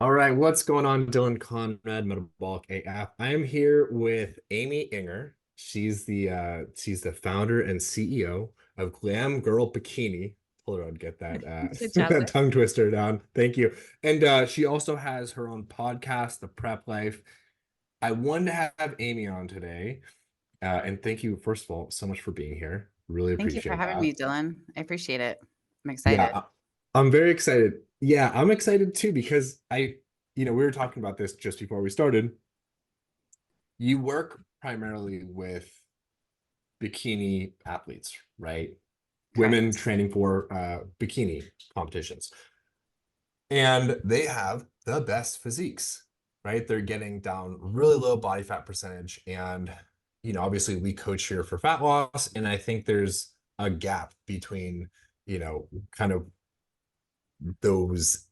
All right, what's going on, Dylan Conrad, Metabolic AF? I am here with Amy Ehinger. She's the founder and CEO of Glam Girl Bikini. Told her I'd get that Good job that there. tongue twister down. Thank you. And she also has her own podcast, The Prep Life. I wanted to have Amy on today, and thank you first of all so much for being here. Really Thank you for appreciate having me, that. Dylan. I appreciate it. I'm excited. Yeah, I'm very excited. Yeah, I'm excited too because we were talking about this just before we started. You work primarily with bikini athletes, right? Women Correct. training for bikini competitions. And they have the best physiques, right? They're getting down really low body fat percentage. And, obviously we coach here for fat loss. And I think there's a gap between, kind of those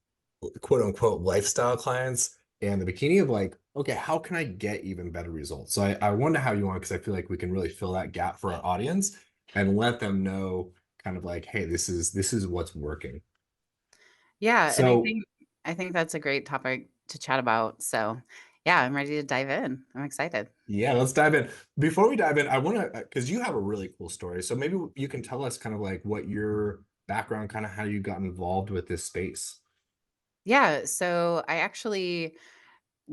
quote unquote lifestyle clients and the bikini of like, okay, how can I get even better results? So I wonder how you want, because I feel like we can really fill that gap for our audience and let them know kind of like, hey, this is what's working. Yeah, and I So think I think that's a great topic to chat about. So, yeah, I'm ready to dive in. I'm excited. yeah, let's dive in. Before we dive in, I want to, because you have a really cool story. So maybe you can tell us kind of like what your background, kind of how you got involved with this space. Yeah, so I actually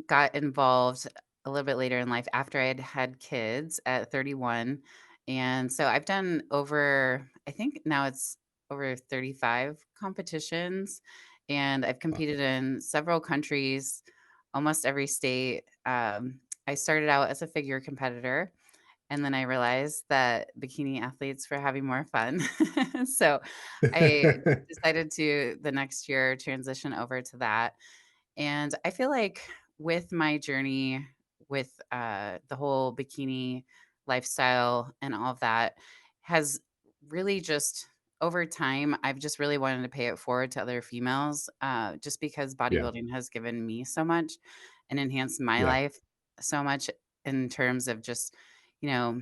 got involved a little bit later in life after I'd had kids at 31. And so I've done over, I think now it's over 35 competitions, and I've Wow. competed in several countries, almost every state. I started out as a figure competitor, and then I realized that bikini athletes were having more fun. So I decided to the next year transition over to that. And I feel like with my journey with the whole bikini lifestyle and all of that has really just over time, I've just really wanted to pay it forward to other females, just because Yeah, bodybuilding has given me so much and enhanced my yeah, life so much in terms of just, you know,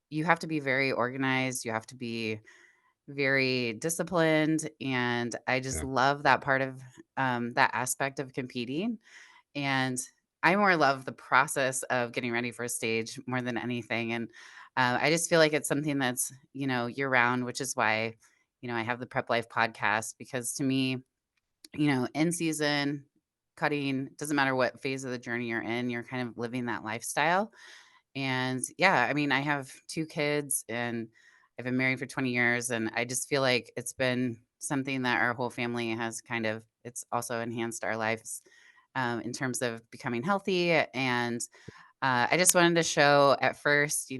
you have to be very organized, you have to be very disciplined, and I just yeah, love that part of that aspect of competing. And I more love the process of getting ready for a stage more than anything. And I just feel like it's something that's, year round, which is why, I have the Prep Life podcast, because to me, in season, cutting, doesn't matter what phase of the journey you're in, you're kind of living that lifestyle. And yeah, I mean, I have 2 kids and I've been married for 20 years, and I just feel like it's been something that our whole family has it's also enhanced our lives, in terms of becoming healthy. And I just wanted to show at first,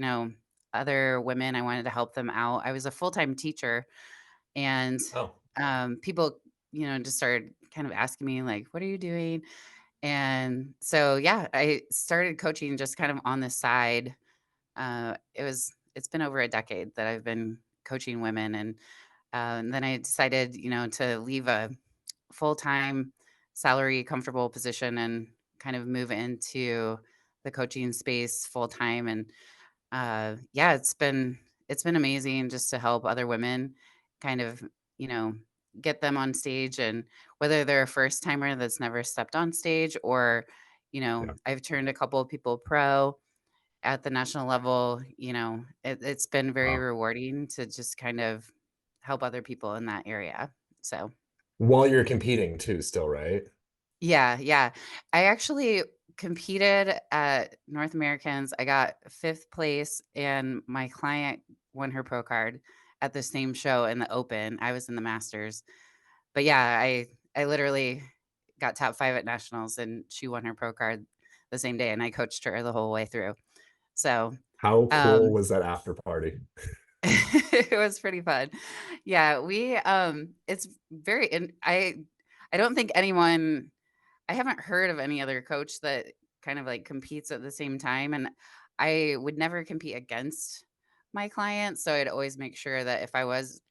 other women, I wanted to help them out. I was a full-time teacher, and oh, people, just started kind of asking me, like, what are you doing? And so, yeah, I started coaching just kind of on the side. It's been over a decade that I've been coaching women, and then I decided, to leave a full-time salary comfortable position and kind of move into the coaching space full time. And yeah, it's been amazing just to help other women kind of, you know, get them on stage, and whether they're a first timer that's never stepped on stage, or, yeah. I've turned a couple of people pro at the national level. It's been very Wow. rewarding to just kind of help other people in that area. So, While you're competing too, still, right? yeah, yeah. I actually competed at North Americans. I got 5th place, and my client won her pro card at the same show in the open. I was in the masters. But yeah, I literally got top 5 at nationals, and she won her pro card the same day, and I coached her the whole way through. So, How cool um was that after party? it was pretty fun. Yeah, it's very and I don't think anyone I haven't heard of any other coach that kind of like competes at the same time. And I would never compete against my clients, so I'd always make sure that if I was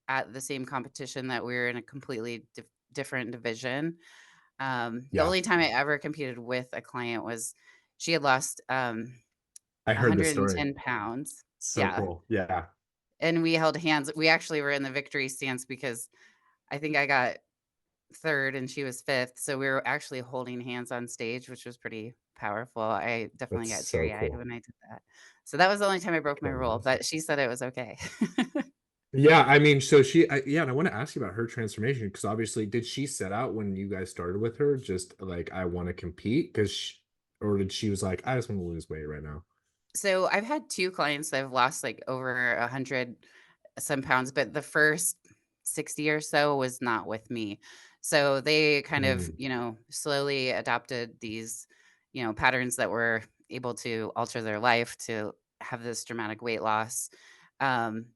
at the same competition, that we were in a completely different division. The Yeah, only time I ever competed with a client was she had lost I heard the 110 story. pounds. So Yeah. cool. Yeah. And we held hands. We actually were in the victory stance because I think I got 3rd and she was 5th, so we were actually holding hands on stage, which was pretty powerful. I definitely That's got so teary-eyed cool. when I did that. So that was the only time I broke my rule, Amazing. but she said it was okay. Yeah, I mean, so yeah, and I want to ask you about her transformation because obviously, did she set out when you guys started with her just like I want to compete or did she was like I just want to lose weight right now? So I've had 2 clients that have lost, like, over 100 some pounds, but the first 60 or so was not with me. So they kind of, Mm, slowly adopted these, patterns that were able to alter their life to have this dramatic weight loss. Um,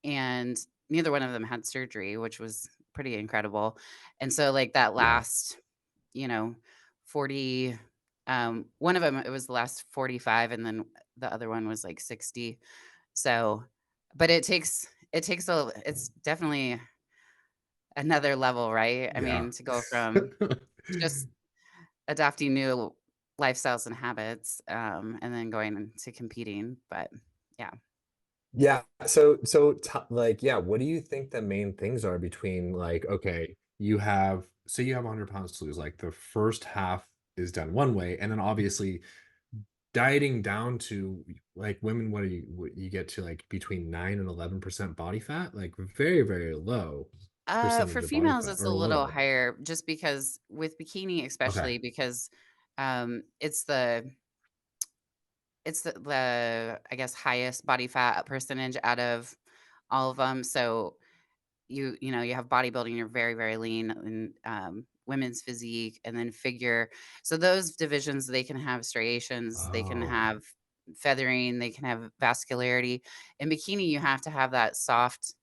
and neither one of them had surgery, which was pretty incredible. And so, like, that yeah, last, you know, 40, one of them, it was the last 45, and then the other one was like 60. So, but it's definitely another level, right? I yeah. mean, to go from just adopting new lifestyles and habits, and then going into competing, but yeah. Yeah. Like, yeah, what do you think the main things are between like, okay, you have 100 pounds to lose, like the first half is done one way, and then obviously dieting down to like women, what you get to like between 9 and 11% body fat, like very, very low For percentage of body females, fat it's a or little low. higher just because with bikini, Okay. especially because, it's the, I guess, highest body fat percentage out of all of them. So you have bodybuilding, you're very, very lean, and women's physique, and then figure. So those divisions, they can have striations, they can Oh, have feathering, they can have vascularity. In bikini, you have to have that soft,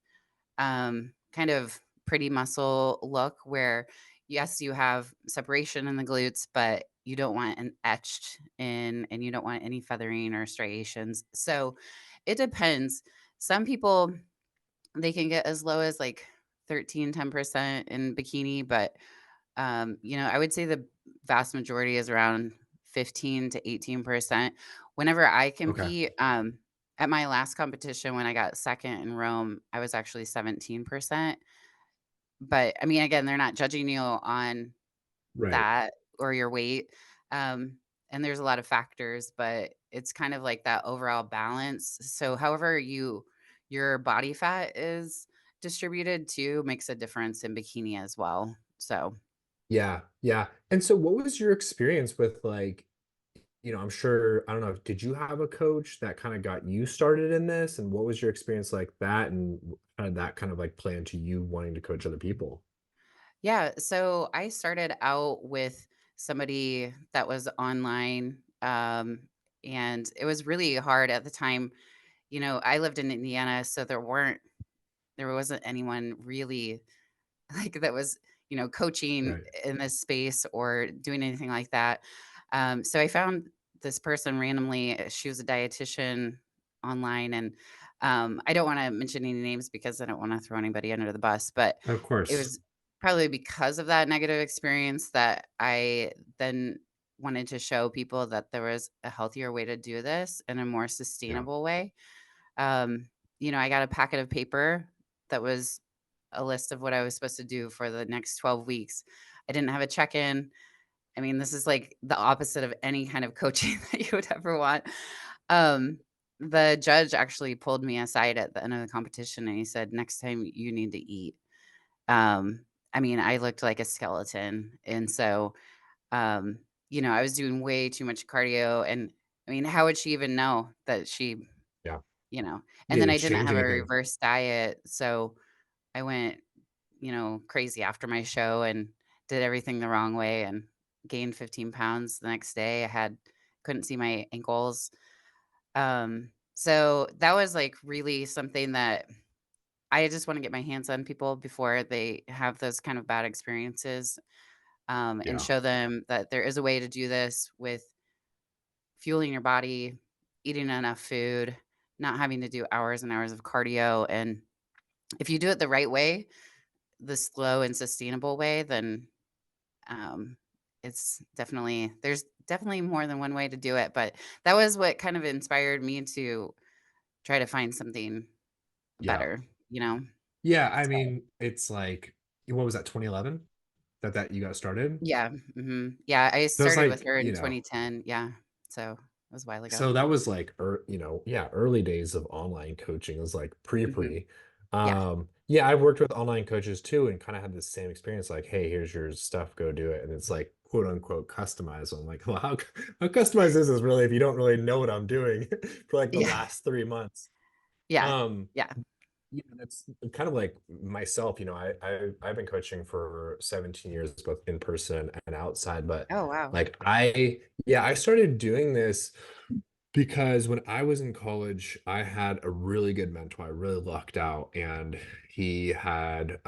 kind of pretty muscle look where, yes, you have separation in the glutes, but you don't want an etched in, and you don't want any feathering or striations. So it depends. Some people, they can get as low as like 13, 10% in bikini, but I would say the vast majority is around 15 to 18%. Whenever I okay. compete, at my last competition when I got second in Rome, I was actually 17%. But I mean, again, they're not judging you on Right. that or your weight. And there's a lot of factors, but it's kind of like that overall balance. So however your body fat is distributed too makes a difference in bikini as well. So Yeah, yeah. And so what was your experience with like, I'm sure, I don't know, did you have a coach that kind of got you started in this? And what was your experience like that? And how did that kind of like play into you wanting to coach other people? yeah, so I started out with somebody that was online, and it was really hard at the time. I lived in Indiana, so there wasn't anyone really like that was, coaching Right. in this space or doing anything like that. So I found this person randomly. She was a dietitian online, and I don't want to mention any names because I don't want to throw anybody under the bus, but Of it course. was probably because of that negative experience that I then wanted to show people that there was a healthier way to do this in a more Yeah. sustainable way. um, I got a packet of paper that was a list of what I was supposed to do for the next 12 weeks. I didn't have a check-in. I mean, this is like the opposite of any kind of coaching that you would ever want. Um, the judge actually pulled me aside at the end of the competition and he said, "Next time you need to eat." Um, I mean, I looked like a skeleton. And so, um, I was doing way too much cardio. And I mean, how would she even know that Yeah. you know, and Yeah, then to I didn't change have a anything. reverse diet, so I went, crazy after my show and did everything the wrong way and gained 15 pounds the next day. Couldn't see my ankles. So that was like really something that I just want to get my hands on people before they have those kind of bad experiences, and Yeah. show them that there is a way to do this with fueling your body, eating enough food, not having to do hours and hours of cardio. And if you do it the right way, the slow and sustainable way, then um, there's definitely more than one way to do it. But that was what kind of inspired me to try to find something Yeah. better, you know? Yeah. I So mean, it's like, what was that, 2011? that you got started? Yeah, yeah, I So it's started with like, her in 2010, yeah, so it was a while ago. so that was like, yeah, early days of online coaching. It was like Mhm. pre. Yeah, Yeah, I've worked with online coaches too, and kind of had the same experience. Like, hey, here's your stuff, go do it, and it's like quote unquote customized. I'm like, well, how customized is this really if you don't really know what I'm doing for like the yeah, last 3 months? yeah, Um, yeah. yeah, that's kind of like myself. I've been coaching for 17 years, both in person and outside. But Oh, wow. like yeah, I started doing this because when I was in college, I had a really good mentor. I really lucked out, and he had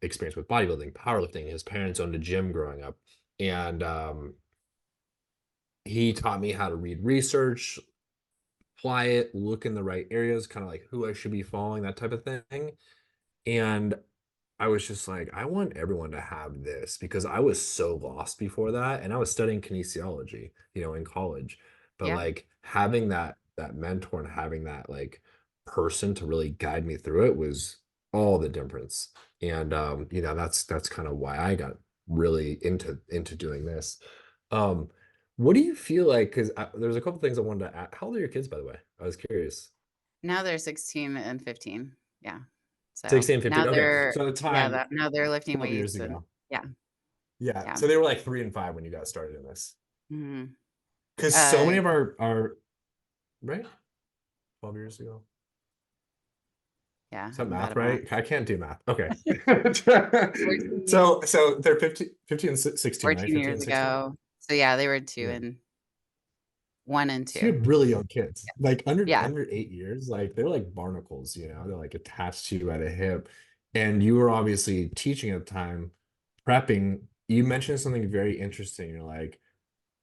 experience with bodybuilding, powerlifting. His parents owned a gym growing up, and he taught me how to read research, apply it, look in the right areas, kind of like who I should be following, that type of thing. And I was just like, I want everyone to have this because I was so lost before that, and I was studying kinesiology, in college. But Yeah. like having that mentor and having that like person to really guide me through it was all the difference. And that's kind of why I got really into doing this. Um, what do you feel like? Because there's a couple things I wanted to ask. How old are your kids, by the way? I was curious. Now they're 16 and 15, yeah. So, 16, now 15. Okay. they're So at the yeah, time, that now they're lifting 12 years weights and ago. yeah, Yeah, yeah. so they were like 3 and 5 when you got started in this. Mhm. Because so Uh, many of our right? 12 years ago? yeah, Is that I'm bad math at math. right? I can't do math. Okay. 14 So they're 15 and 16, right? 14 15 years and 16? ago. So, yeah, they were 2 Yeah. and 1 and So you 2. have really young kids, like under Yeah. under 8 years, like they're like barnacles, they're like attached to you at a hip. And you were obviously teaching at the time, prepping. You mentioned something very interesting. You're like,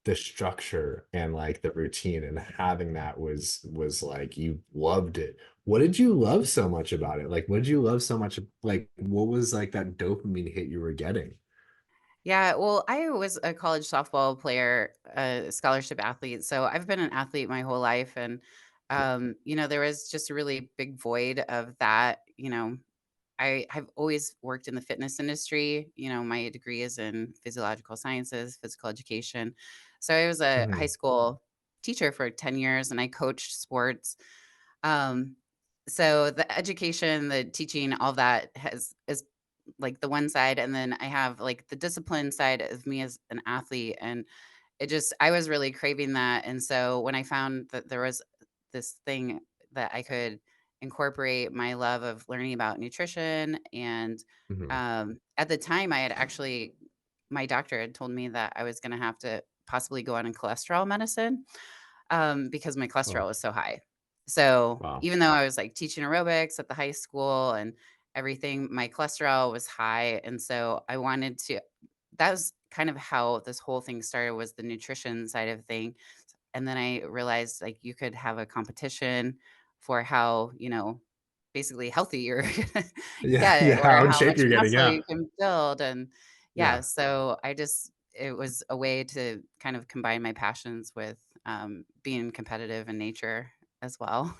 the structure and like the routine and having that was like you loved it. What did you love so much about it? Like what did you love so much? Like what was like that dopamine hit you were getting? Yeah, well, I was a college softball player, a scholarship athlete, so I've been an athlete my whole life, and, Yeah. there was just a really big void of that, I have always worked in the fitness industry. My degree is in physiological sciences, physical education. So I was a high Mhm. school teacher for 10 years and I coached sports. Um, so the education, the teaching, all that is like the one side. And then I have like the discipline side of me as an athlete. And I was really craving that. And so when I found that there was this thing that I could incorporate my love of learning about nutrition, and Mhm. at the time, my doctor had told me that I was going to have to possibly go on a cholesterol medicine because my cholesterol Oh, was so high. So wow. even though I was like teaching aerobics at the high school and everything, my cholesterol was high, and so I wanted to. That was kind of how this whole thing started, was the nutrition side of thing. And then I realized, like, you could have a competition for how, basically healthy you're gonna Yeah, get, yeah, or how in how shape much you're getting, muscle yeah. you can build. And yeah, Yeah. so it was a way to kind of combine my passions with being competitive in nature as well.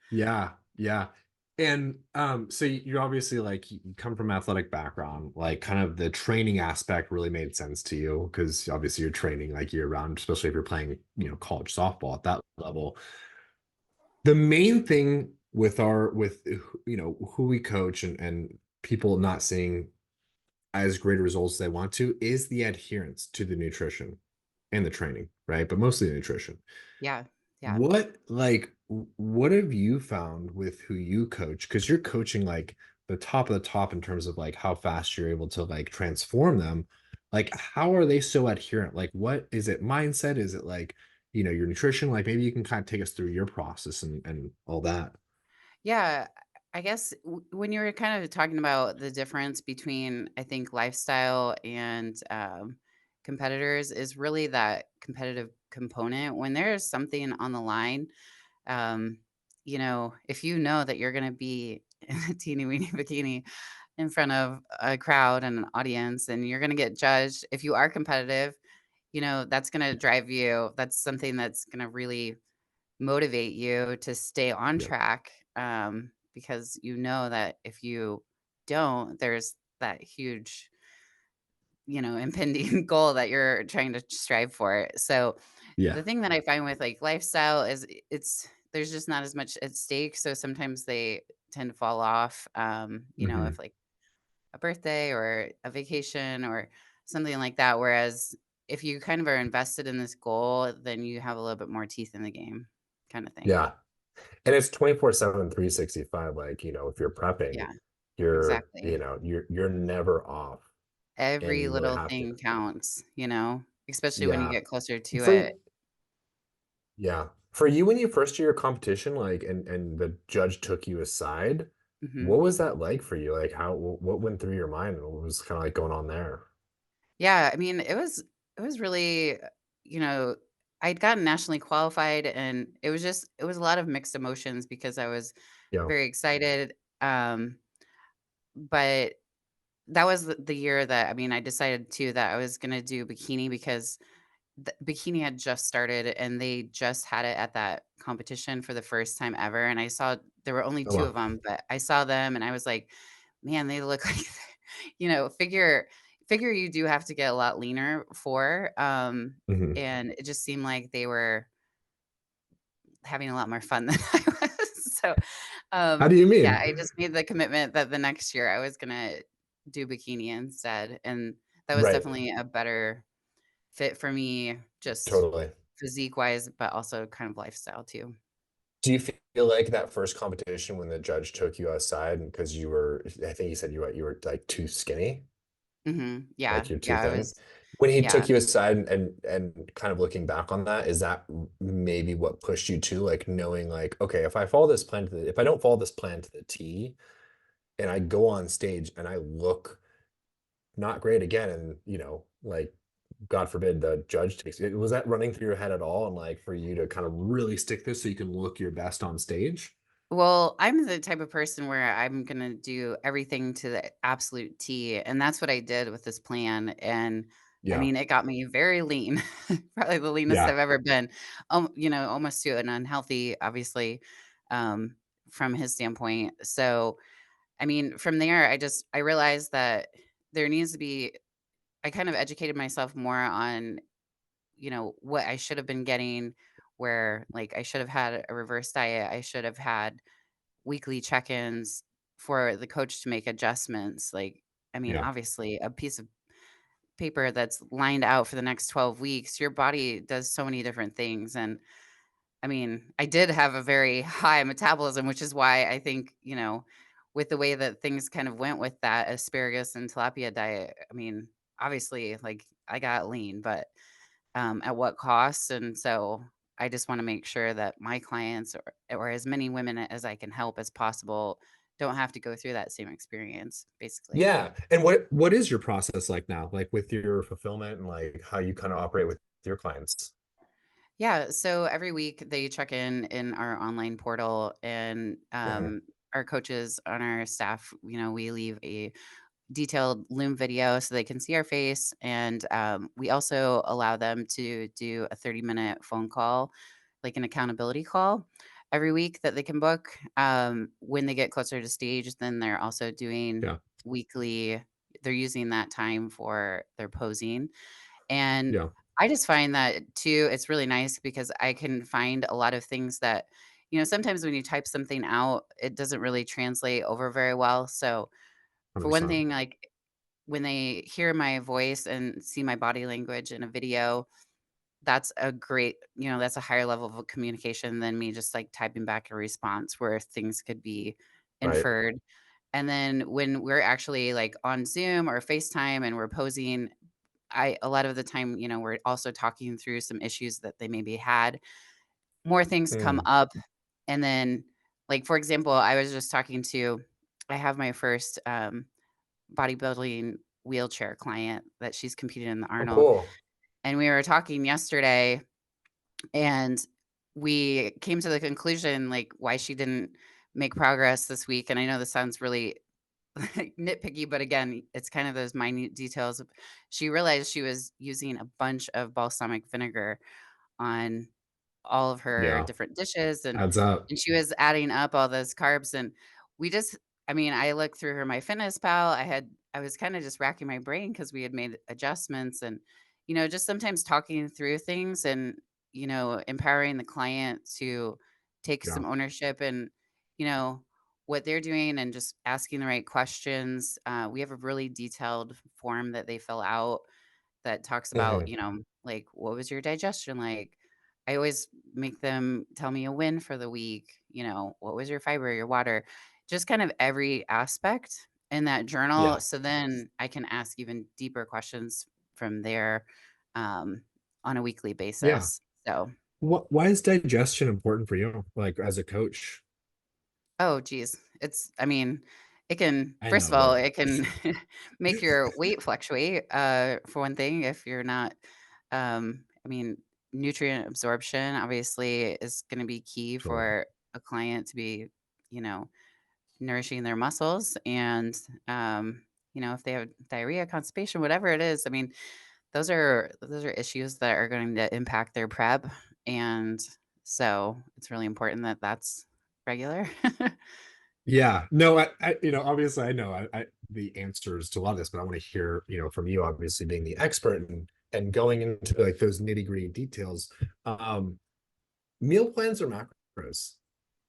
Yeah, yeah. And so you're obviously like you come from athletic background, like kind of the training aspect really made sense to you because obviously you're training like year round, especially if you're playing, college softball at that level. The main thing with who we coach and people not seeing as great results as they want to is the adherence to the nutrition and the training, right? But mostly the nutrition. Yeah, yeah. What have you found with who you coach? Because you're coaching like the top of the top in terms of like how fast you're able to like transform them. Like, how are they so adherent? Like, what is it mindset? Is it like, your nutrition? Like maybe you can kind of take us through your process and all that. Yeah, I guess when you were kind of talking about the difference between, I think, lifestyle and competitors, is really that competitive component. When there's something on the line, um, if you know that you're going to be in a teeny weeny bikini in front of a crowd and an audience, and you're going to get judged, if you are competitive, that's going to drive you. That's something that's going to really motivate you to stay on Yep. track, because you know that if you don't, there's that huge impending goal that you're trying to strive for. So Yeah. the thing that I find with like lifestyle is there's just not as much at stake. So sometimes they tend to fall off. If Mhm. like a birthday or a vacation or something like that. Whereas if you kind of are invested in this goal, then you have a little bit more teeth in the game kind of thing. Yeah. And it's 24/7, 365. Like, if you're prepping, Yeah, exactly. you're never off, and Every you really little have to. thing counts, especially when you Yeah. get closer to For it. Yeah. For you, when you first do your competition, like, and the judge took you aside, Mhm. what was that like for you? Like, what went through your mind? What was kinda, like, going on there? Yeah, I mean, it was really, you know, I'd gotten nationally qualified and it was a lot of mixed emotions because I was Yeah. very excited. But that was the year that I mean, I decided too that I was gonna do bikini because Bikini had just started and they just had it at that competition for the first time ever, and I saw there were only Oh, 2 wow. of them, but I saw them and I was like, "Man, they look like" figure you do have to get a lot leaner for, Mhm. and it just seemed like they were having a lot more fun than I was, so, How do you yeah, mean? I just made the commitment that the next year I was gonna do bikini instead, and that was Right. definitely a better fit for me, just Totally. physique-wise, but also kind of lifestyle too. Do you feel like that first competition when the judge took you outside and because I think you said you were, like, too skinny? Mhm. Yeah, Like, you're too yeah, I thin? was When he yeah. took you aside and kind of looking back on that, is that maybe what pushed you to, like, knowing, like, "Okay, if I don't follow this plan to the T, and I go on stage and I look not great again, and, like, God forbid the judge takes it." Was that running through your head at all, and, like, for you to kind of really stick this so you can look your best on stage? Well, I'm the type of person where I'm gonna do everything to the absolute T, and that's what I did with this plan, and, I Yeah. mean, it got me very lean, probably the leanest Yeah. I've ever been, almost to an unhealthy, obviously, um, from his standpoint. So, I mean, from there, I realized that there needs to be I kind of educated myself more on, what I should have been getting, where, like, I should have had a reverse diet, I should have had weekly check-ins for the coach to make adjustments, like, I mean, Yeah. obviously, a piece of paper that's lined out for the next 12 weeks, your body does so many different things, and, I mean, I did have a very high metabolism, which is why I think, with the way that things kind of went with that asparagus and tilapia diet, I mean, obviously, like, I got lean, but at what cost? And so I just want to make sure that my clients or as many women as I can help as possible don't have to go through that same experience, basically. Yeah, and what is your process like now? Like, with your fulfillment and, like, how you kinda operate with your clients? Yeah. So every week they check in our online portal, and Mhm. our coaches on our staff, we leave a detailed Loom video so they can see our face. And we also allow them to do a 30-minute phone call, like an accountability call every week that they can book. When they get closer to stage, then they're also doing Yeah. weekly, they're using that time for their posing. And Yeah. I just find that too, it's really nice because I can find a lot of things that, sometimes when you type something out, it doesn't really translate over very well. So, for one 100%. thing, like when they hear my voice and see my body language in a video, that's a higher level of communication than me just like typing back a response where things could be Right. inferred. And then when we're actually like on Zoom or FaceTime and we're posing, a lot of the time, we're also talking through some issues that they maybe had. More things come Mm. up. And then, like, for example, I have my first bodybuilding wheelchair client that she's competing in the Oh, Arnold. cool. And we were talking yesterday and we came to the conclusion, like, why she didn't make progress this week. And I know this sounds really like, nitpicky, but again, it's kind of those minute details. She realized she was using a bunch of balsamic vinegar on all of her Yeah. different dishes, and Adds up. and she was adding up all those carbs, and we just I mean, I looked through her MyFitnessPal, I had I was kinda just racking my brain because we had made adjustments and, just sometimes talking through things and, empowering the client to take Yeah. some ownership and, you know, what they're doing and just asking the right questions. We have a really detailed form that they fill out that talks about, Mhm. like, what was your digestion like? I always make them tell me a win for the week, what was your fiber, your water, just kind of every aspect in that journal. Yeah. So then I can ask even deeper questions from there um, on a weekly Yeah. basis. So, Why is digestion important for you, like, as a coach? oh, geez. I mean, it can, I first of know, all, but it can make your weight fluctuate, for one thing, if you're not, I mean, nutrient absorption obviously is going to be key totally. for a client to be, you know, nourishing their muscles. And, if they have diarrhea, constipation, whatever it is, I mean, those are issues that are going to impact their prep. And so it's really important that that's regular. Yeah. No, obviously I know the answers to a lot of this, but I want to hear, from you, obviously being the expert and going into like those nitty-gritty details. Um, Meal plans or macros?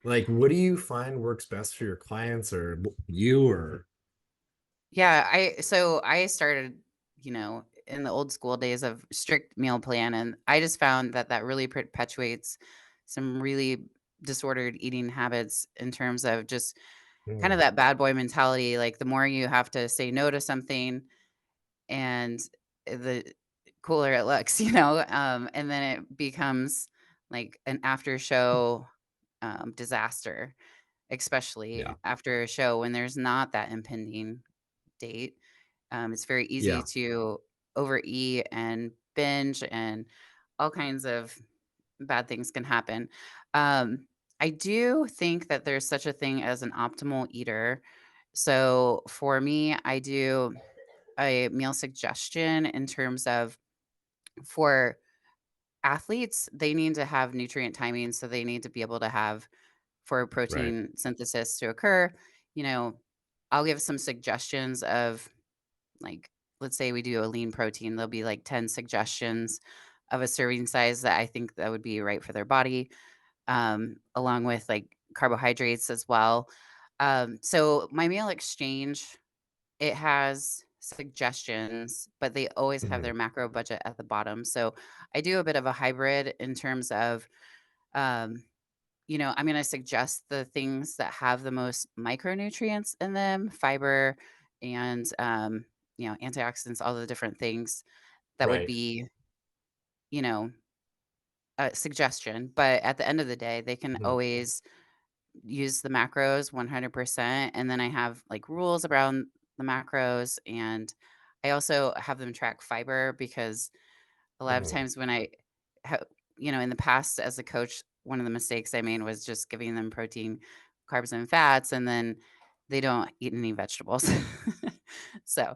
Like, what do you find works best for your clients or you or Yeah, I started, in the old school days of strict meal plan, and I just found that that really perpetuates some really disordered eating habits in terms of just kind of Mm, that bad boy mentality. Like the more you have to say no to something, and the cooler it looks, and then it becomes like an after show disaster, especially yeah. after a show when there's not that impending date. It's very easy Yeah. to overeat and binge, and all kinds of bad things can happen. Um, I do think that there's such a thing as an optimal eater. So for me, I do a meal suggestion in terms of for athletes, they need to have nutrient timing. So they need to be able to have for Right. protein synthesis to occur. You know, I'll give some suggestions of like, let's say we do a lean protein, there'll be like 10 suggestions of a serving size that I think that would be right for their body, along with like carbohydrates as well. So my meal exchange, it has suggestions, but they always have Mhm. their macro budget at the bottom. So I do a bit of a hybrid in terms of, um, I'm going to suggest the things that have the most micronutrients in them, fiber and, antioxidants, all the different things that would Right. be, you know, a suggestion. But at the end of the day, they can Mhm. always use the macros 100%. And then I have like rules around the macros. And I also have them track fiber because a lot of Mhm. times when ha in the past as a coach, one of the mistakes I made was just giving them protein, carbs, and fats, and then they don't eat any vegetables. So,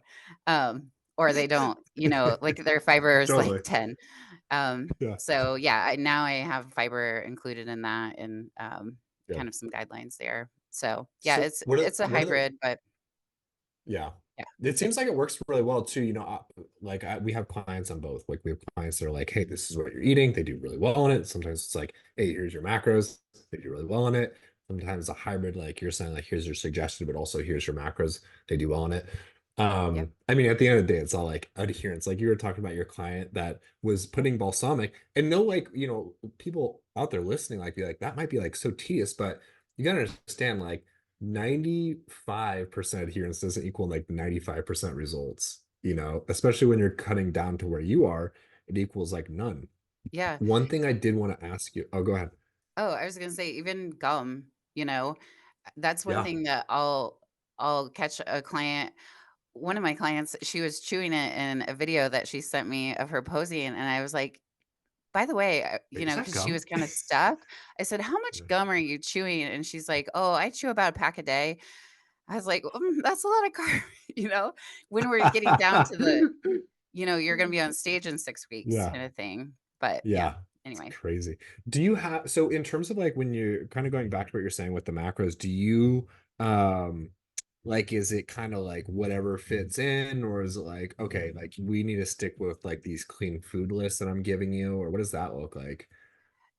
or they don't, like their fiber is like Totally. 10. Yeah. So yeah, now I have fiber included in that and, Good. kind of some guidelines there. So yeah, So it's a what are the hybrid, but yeah. yeah. It seems like it works really well too. We have clients on both. Like we have clients that are like, "Hey, this is what you're eating." They do really well on it. Sometimes it's like, "Hey, here's your macros." They do really well on it. Sometimes a hybrid, like you're saying, like here's your suggested, but also here's your macros. They do well on it. Yep. I mean, at the end of the day, it's all like adherence. Like you were talking about your client that was putting balsamic, and no, like people out there listening, like be like that might be like so tedious, but you gotta understand, like 95% adherence doesn't equal like 95% results, especially when you're cutting down to where you are, it equals like none. Yeah. One thing I did want to ask you, oh, go ahead. Oh, I was gonna say even gum, that's one Yeah, thing that I'll catch a client. One of my clients, she was chewing it in a video that she sent me of her posing, and I was like, "By the way," wait, is that because she gum? was kinda stuck. I said, "How much Yeah. gum are you chewing?" And she's like, "Oh, I chew about a pack a day." I was like, That's a lot of carb," you know, when we're getting down to the, "You're gonna be on stage in 6 weeks," Yeah. kinda thing. But yeah, Yeah, it's anyway. crazy. Do you have so in terms of like when you're kind of going back to what you're saying with the macros, do you um Like, is it kind of like whatever fits in, or is it like, okay, like we need to stick with like these clean food lists that I'm giving you, or what does that look like?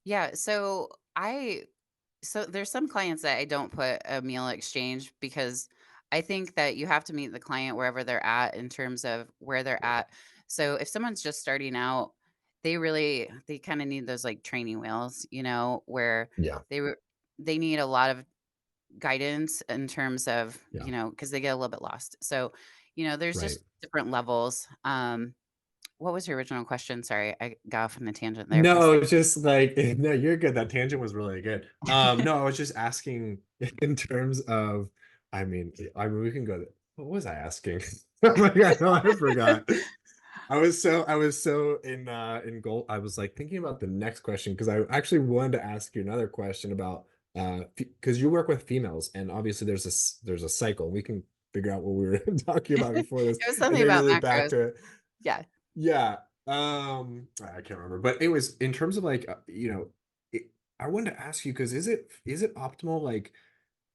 Yeah, so there's some clients that I don't put a meal exchange because I think that you have to meet the client wherever they're at in terms of where they're Yeah. at. So if someone's just starting out, they kind of need those like training wheels, where Yeah. they were they need a lot of guidance in terms of, Yeah. because they get a little bit lost. So, there's Right. just different levels. What was your original question? Sorry, I got off on a tangent there for a No, second. it's just like no, you're good. That tangent was really good. No, I was just asking in terms of, I mean, we can go. What was I asking? Oh my God, no, I forgot. I was so in goal. I was like thinking about the next question because I actually wanted to ask you another question about because you work with females and obviously there's a cycle. We can figure out what we were talking about before this It was and something then about relate back macros. to it. Yeah. Yeah. I can't remember, but anyways, in terms of like, I wanted to ask you because is it optimal like,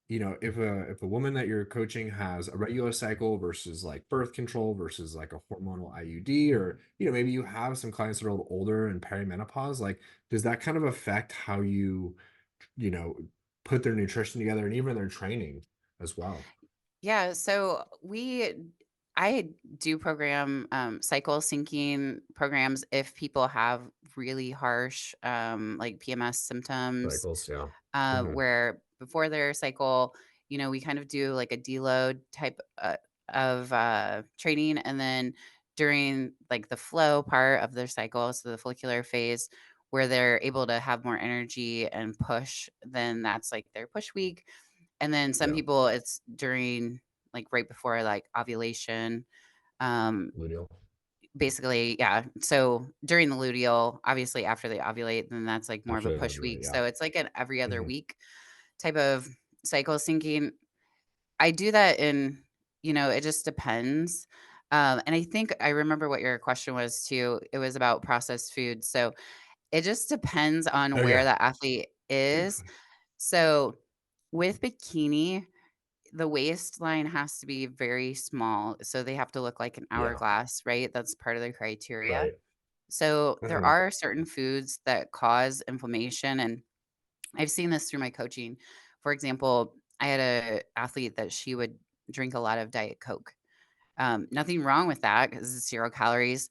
if a woman that you're coaching has a regular cycle versus like birth control versus like a hormonal IUD, or maybe you have some clients that are a little older and perimenopause, like does that kind of affect how you know put their nutrition together and even their training as well? Yeah, so I do program cycle syncing programs if people have really harsh like PMS symptoms, Cycles, yeah. Hmm. where before their cycle, we kind of do like a deload type of training, and then during like the flow part of their cycle, so the follicular phase, where they're able to have more energy and push, then that's like their push week. And then some Yeah. people, it's during like right before like ovulation. Um, Luteal. Basically, yeah. So during the luteal, obviously after they ovulate, then that's like more of a Actually, push ovulate, week. yeah. So it's like an every other Hmm. week type of cycle syncing. I do that it just depends. And I think I remember what your question was too. It was about processed food. So it just depends on Oh where yeah. the athlete is. So with bikini, the waistline has to be very small, so they have to look like an Yeah. hourglass, right? That's part of the criteria. Right. So, there Mhm. are certain foods that cause inflammation, and I've seen this through my coaching. For example, I had a athlete that she would drink a lot of Diet Coke. Nothing wrong with that because it's 0 calories,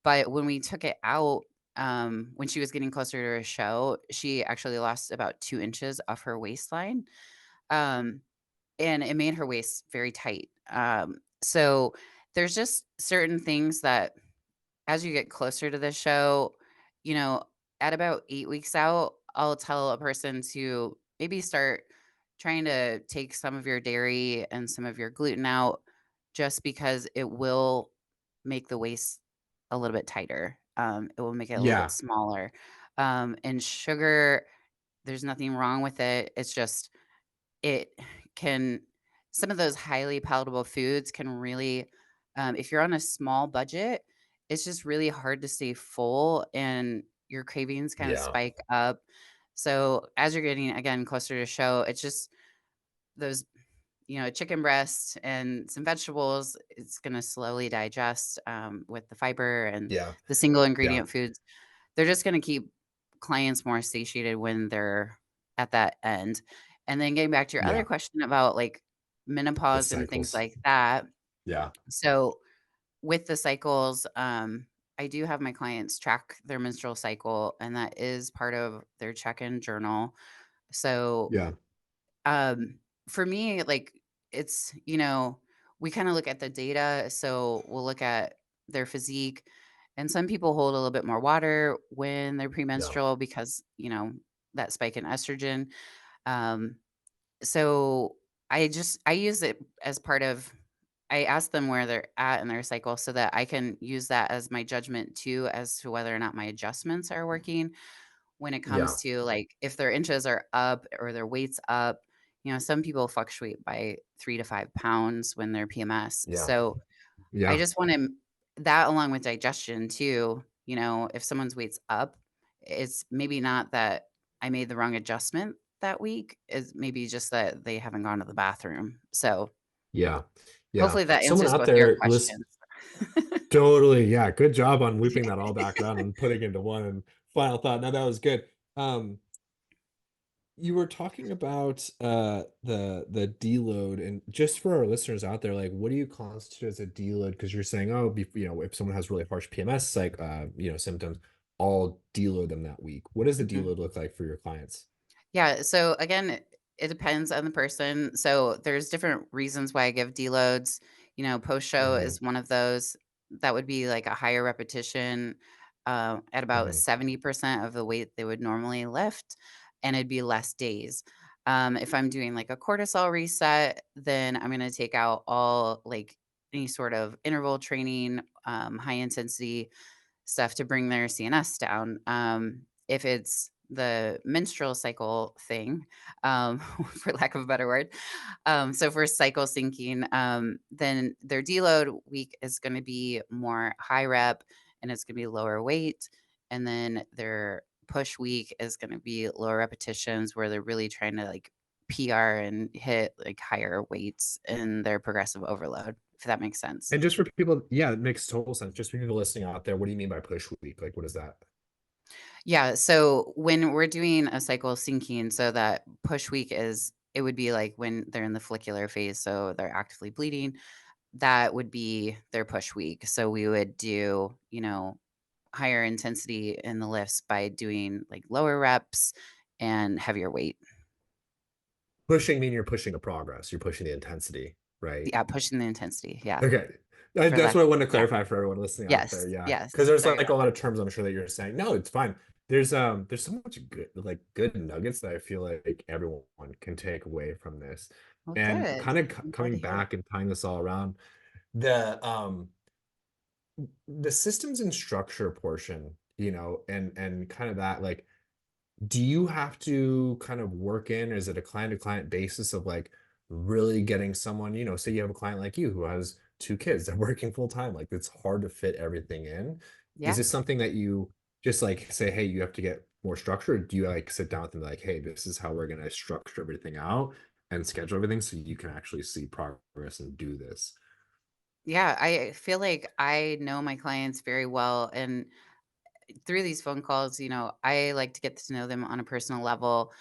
but when we took it out, when she was getting closer to a show, she actually lost about 2 inches off her waistline. Um and it made her waist very tight. So there's just certain things that as you get closer to the show, you know, at about 8 weeks out, I'll tell a person to maybe start trying to take some of your dairy and some of your gluten out just because it will make the waist a little bit tighter. It will make it a little bit Yeah. smaller. And sugar, there's nothing wrong with it. It's just it can some of those highly palatable foods can really, if you're on a small budget, it's just really hard to stay full and your cravings kind of Yeah. spike up. So as you're getting again closer to show, it's just those, chicken breast and some vegetables, it's going to slowly digest with the fiber and Yeah. the single Yeah. ingredient foods. They're just gonna keep clients more satiated when they're at that end. And then getting back to your other Yeah. question about, like, The menopause and things cycles. like that. Yeah. So, with the cycles, I do have my clients track their menstrual cycle, and that is part of their check-in journal. So, Yeah. um, for me, like, it's, we kinda look at the data, so we'll look at their physique, and some people hold a little bit more water when they're Yeah. premenstrual because, that spike in estrogen. Um, so I use it as part of I ask them where they're at in their cycle so that I can use that as my judgment too as to whether or not my adjustments are working when it comes Yeah. to, like, if their inches are up or their weight's up. Some people fluctuate by 3 to 5 pounds when they're PMS. Yeah. So, I Yeah. just wanna that along with digestion too, if someone's weight's up, it's maybe not that I made the wrong adjustment that week, it's maybe just that they haven't gone to the bathroom. So, Yeah. Yeah. Hopefully that Someone answers out both your there list questions. totally. Yeah. Good job on looping that all back around and putting into one final thought. Now that was good. Um, you were talking about the deload, and just for our listeners out there, like what do you constitute as a deload? Because you're saying, oh, you know, if someone has really harsh PMS, like you know, symptoms, I'll deload them that week. What does the Mhm. deload look like for your clients? Yeah, so again, it depends on the person. So there's different reasons why I give deloads. Post show Hmm. is one of those. That would be like a higher repetition at about Hmm. 70% of the weight they would normally lift, and it'd be less days. If I'm doing like a cortisol reset, then I'm going to take out all like any sort of interval training, high intensity stuff to bring their CNS down. If it's the menstrual cycle thing, for lack of a better word, so for cycle syncing, then their deload week is going to be more high rep and it's going to be lower weight. And then their push week is going to be lower repetitions where they're really trying to like PR and hit like higher weights in their progressive overload, if that makes sense. And just for people, yeah, it makes total sense. Just for people listening out there, what do you mean by push week? Like, what is that? Yeah, so when we're doing a cycle syncing, so that push week is it would be like when they're in the follicular phase, so they're actively bleeding, that would be their push week. So we would do, higher intensity in the lifts by doing like lower reps and heavier weight. Pushing mean you're pushing the progress, you're pushing the intensity, right? Yeah, pushing the intensity. Yeah. Okay. For That's lack what I wanted to yeah. clarify for everyone listening out Yes. there. Yeah. Because Yes. there's Sorry like about a lot that. of terms I'm sure that you're saying. No, it's fine. There's so much good like good nuggets that I feel like everyone can take away from this. Well, And good. kind of I'm glad to coming hear it. back and tying this all around, the the systems and structure portion, you know, and kind of that like do you have to kind of work in, or is it a client to client basis of like really getting someone, you know, say you have a client like you who has two kids, they're working full time, like it's hard to fit everything in. Is Yeah. this something that you just like say, hey, you have to get more structure? Or do you like sit down with them like, hey, this is how we're going to structure everything out and schedule everything so you can actually see progress and do this? Yeah, I feel like I know my clients very well, and through these phone calls, I like to get to know them on a personal level,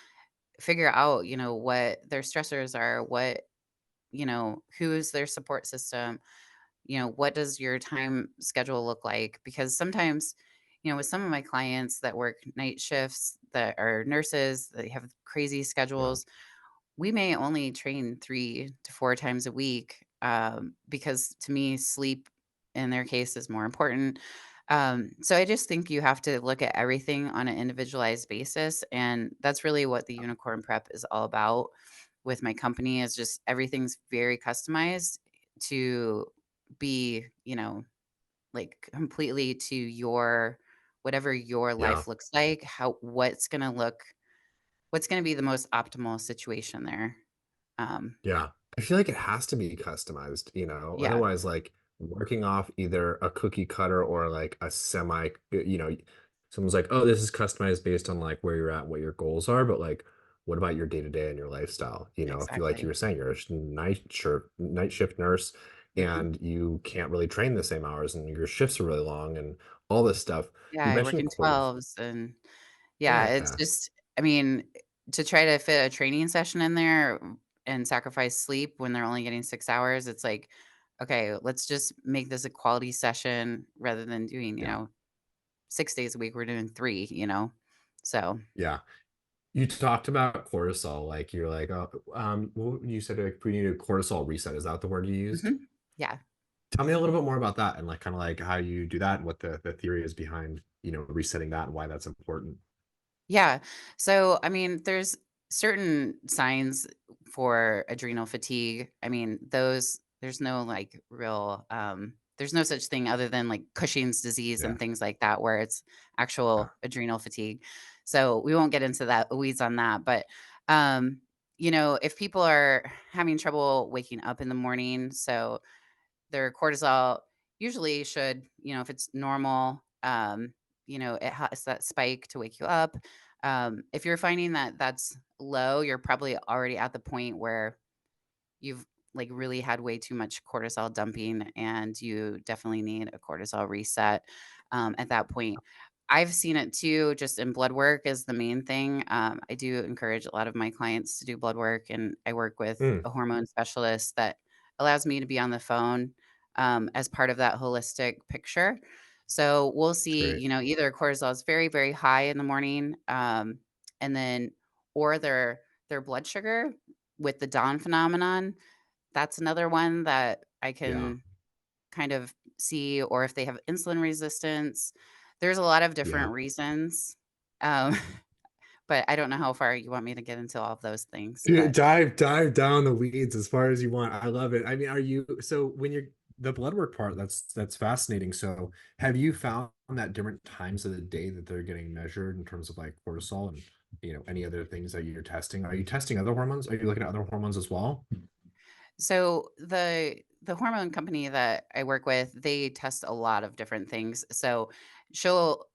figure out, what their stressors are, who is their support system, what does your time schedule look like? Because sometimes, with some of my clients that work night shifts that are nurses, they have crazy Yeah. schedules, we may only train 3 to 4 times a week, because to me, sleep in their case is more important. So I just think you have to look at everything on an individualized basis, and that's really what the unicorn prep is all about with my company is just everything's very customized to be, like completely to your whatever your Yeah. life looks like, how what's going to be the most optimal situation there. Um, Yeah. I feel like it has to be customized, you know, yeah, otherwise, like working off either a cookie cutter or like a semi, you know, someone's like, oh, this is customized based on like where you're at, what your goals are. But like, what about your day to day and your lifestyle? You know, if you like you exactly. were saying, you're a night shift nurse Mhm. and you can't really train the same hours and your shifts are really long and all this stuff. Yeah, You I work mentioned in quarters. 12s and yeah, it's Yeah. just I mean, to try to fit a training session in there and sacrifice sleep when they're only getting 6 hours, it's like, okay, let's just make this a quality session rather than doing, Yeah. 6 days a week, we're doing 3, you know? So, Yeah. You talked about cortisol, like, you're like, "Oh," what you said, like, we need a cortisol reset, is that the word you used? mhm. Yeah. Tell me a little bit more about that and, like, kinda, like, how you do that and what the theory is behind, you know, resetting that and why that's important. Yeah. So, I mean, there's certain signs for adrenal fatigue. I mean, there's no like real there's no such thing other than like Cushing's disease Yeah, and things like that where it's yeah, actual adrenal fatigue. So, we won't get into that weeds on that, but um if people are having trouble waking up in the morning, so their cortisol usually should, if it's normal, it has that spike to wake you up. If you're finding that that's low, you're probably already at the point where you've like really had way too much cortisol dumping, and you definitely need a cortisol reset at that point. I've seen it too, just in blood work is the main thing. I do encourage a lot of my clients to do blood work, and I work with Mm, a hormone specialist that allows me to be on the phone as part of that holistic picture. So we'll it's see, great. either cortisol is very, very high in the morning, and then or their blood sugar with the dawn phenomenon. That's another one that I Yeah. can kind of see, or if they have insulin resistance. There's a lot of Yeah. different reasons, um, but I don't know how far you want me to get into all of those things, Dude, but dive down the weeds as far as you want. I love it. I mean, are you so when you're the blood work part, that's fascinating. So have you found that different times of the day that they're getting measured in terms of like cortisol and any other things that you're testing? Are you testing other hormones? Are you looking at other hormones as well? so the hormone company that I work with, they test a lot of different things. So she'll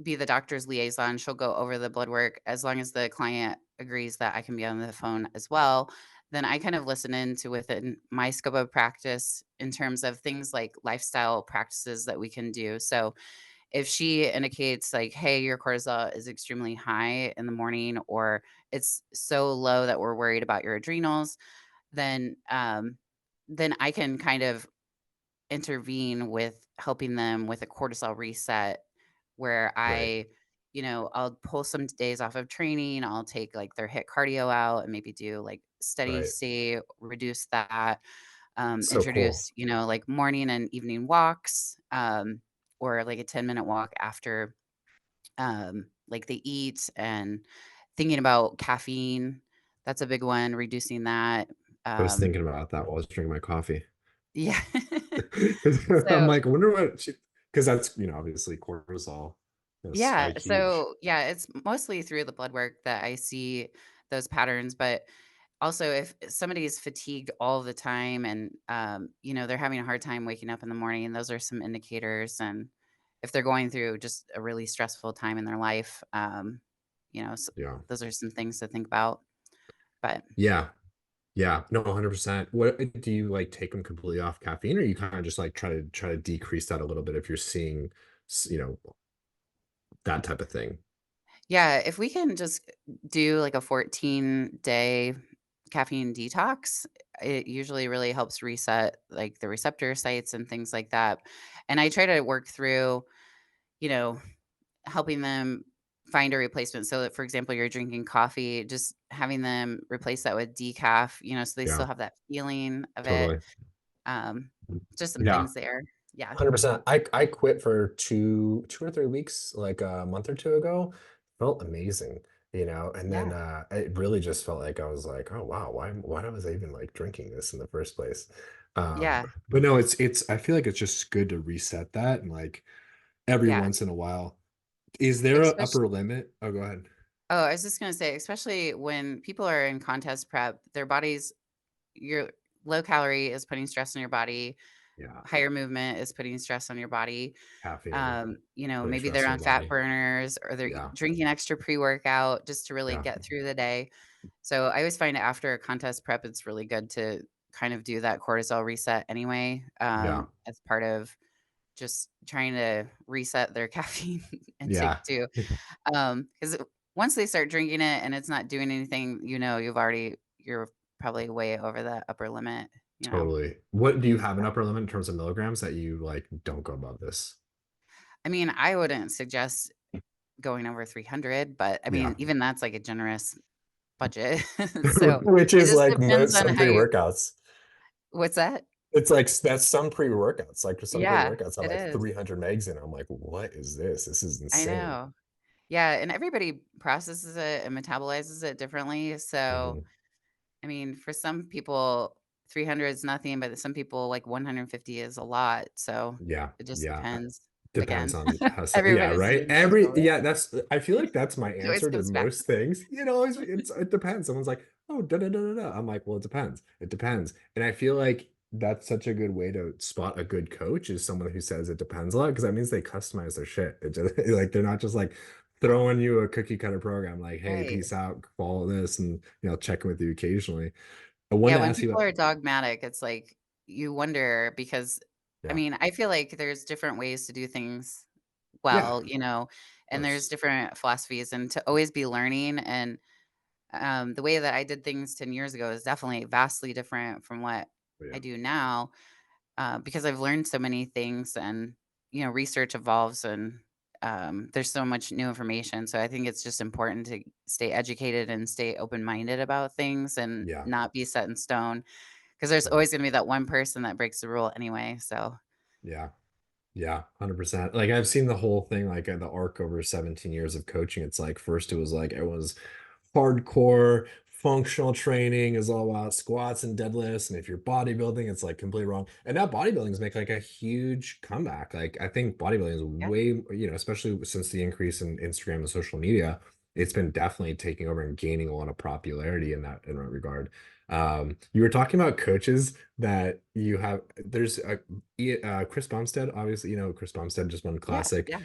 be the doctor's liaison. She'll go over the blood work as long as the client agrees that I can be on the phone as well. Then I kind of listen into within my scope of practice in terms of things like lifestyle practices that we can do. So if she indicates like, hey, your cortisol is extremely high in the morning, or it's so low that we're worried about your adrenals, then then I can kind of intervene with helping them with a cortisol reset where Right, I'll pull some days off of training. I'll take like their hit cardio out and maybe do like steady right. state, reduce that, So cool. introduce, like morning and evening walks, or like a 10-minute walk after like they eat, and thinking about caffeine. That's a big one, reducing that. I was Um, thinking about that while I was drinking my coffee. yeah. 'Cause I'm So like, I wonder what she, because that's, obviously cortisol yeah, spike huge. so, yeah, it's mostly through the blood work that I see those patterns, but also if somebody is fatigued all the time and, they're having a hard time waking up in the morning, those are some indicators, and if they're going through just a really stressful time in their life, Yeah. those are some things to think about, but Yeah. Yeah. No, 100%. What do you like take them completely off caffeine, or you kind of just like try to decrease that a little bit if you're seeing, that type of thing? yeah, if we can just do like a 14-day caffeine detox, it usually really helps reset like the receptor sites and things like that. And I try to work through, you know, helping them find a replacement. So that, for example, you're drinking coffee, just having them replace that with decaf, so they Yeah, still have that feeling of it. totally. Um, just some Yeah. things there. Yeah. 100%. I quit for 2 or 3 weeks, like a month or two ago. Felt amazing, and then Yeah. it really just felt like I was like, oh wow, why was I even like drinking this in the first place? Yeah. But no, it's I feel like it's just good to reset that and like every Yeah. once in a while. Is there a Especially upper limit? Oh, go ahead. Oh, I was just gonna say, especially when people are in contest prep, their bodies your low calorie is putting stress on your body, Yeah, higher movement is putting stress on your body. caffeine, putting Maybe stress they're on on your fat body. burners or they're Yeah, drinking extra pre-workout just to really yeah, get through the day. So I always find after a contest prep, it's really good to kind of do that cortisol reset anyway, yeah, as part of just trying to reset their caffeine yeah. intake too. Because once they start drinking it and it's not doing anything, you're probably way over the upper limit, you know? Totally. What do you have an upper limit in terms of milligrams that you like don't go above this? I mean, I wouldn't suggest going over 300, but I mean, Yeah. even that's like a generous budget. So, Which it is just like depends on some how you pre-workouts. What's that? It's like that's some pre-workouts. Like some Yeah, pre-workouts are it like is. 300 megs and I'm like, what is this? This is I insane. know. Yeah, and everybody processes it and metabolizes it differently, so, Mhm. I mean, for some people, 300 is nothing, but some people, like, 150 is a lot, so Yeah. it just Yeah. depends. Depends Again, on how, yeah, everybody's right. individual. That's, I feel like that's my It always answer to comes back most things. It depends. Someone's like, oh, da da da da da. I'm like, well, it depends. It depends. And I feel like that's such a good way to spot a good coach is someone who says it depends a lot because that means they customize their shit. It just like they're not just like throwing you a cookie cutter program like, hey, right. peace out, follow this, and check in with you occasionally. I Yeah, wanted to when ask you people about are dogmatic, it's like you wonder because I yeah, mean, I feel like there's different ways to do things yeah, well, of and there's course. different philosophies and to always be learning and the way that I did things 10 years ago is definitely vastly different from what But I yeah, do now because I've learned so many things and, research evolves and there's so much new information. So I think it's just important to stay educated and stay open minded about things and yeah, not be set in stone because there's right, always going to be that one person that breaks the rule anyway. So, yeah. Yeah, 100%. Like, I've seen the whole thing, like, the arc over 17 years of coaching. It's like, first it was like, it was hardcore functional training is all about squats and deadlifts, and if you're bodybuilding, it's, like, completely wrong. And now bodybuilding's make, like, a huge comeback. Like, I think bodybuilding is yeah. way especially since the increase in Instagram and social media, it's been definitely taking over and gaining a lot of popularity in that regard. You were talking about coaches that you have there's a Chris Bumstead, obviously, Chris Bumstead just won Yeah. Classic. Yeah.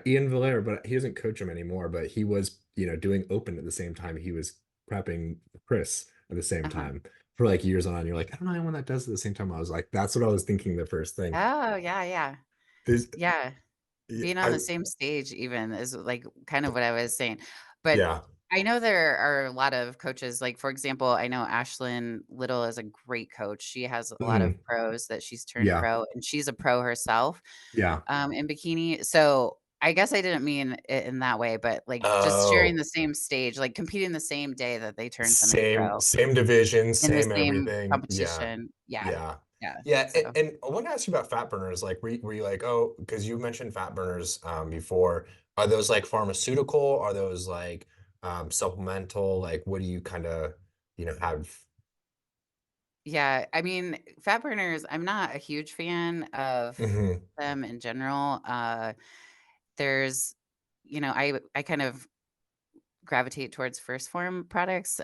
Ian Valera, but he doesn't coach him anymore. But he was, doing open at the same time he was prepping Chris at the same Uh-huh. time for like years on. You're like, I don't know anyone that does it at the same time. I was like, that's what I was thinking the first thing. Oh, yeah. Yeah. There's, Yeah. yeah, Being on the same stage even is, like, kind of what I was saying, but yeah, I know there are a lot of coaches, like, for example, I know Ashlyn Little is a great coach. She has a lot of mhm, pros that she's turned yeah, pro, and she's a pro herself, yeah. in bikini, so I guess I didn't mean it in that way, but, like, just sharing Oh, the same stage, like, competing the same day that they turn somebody same pro same division, in the same same everything. Yeah. competition. Yeah. Yeah. Yeah, Yeah, so and I wanna ask you about fat burners, like, were you like, oh, because you mentioned fat burners, before. Are those, like, pharmaceutical? Are those, like, supplemental? Like, what do you kinda, have yeah, I mean, fat burners, I'm not a huge fan of Mhm. them in general. There's, I kind of gravitate towards first form products.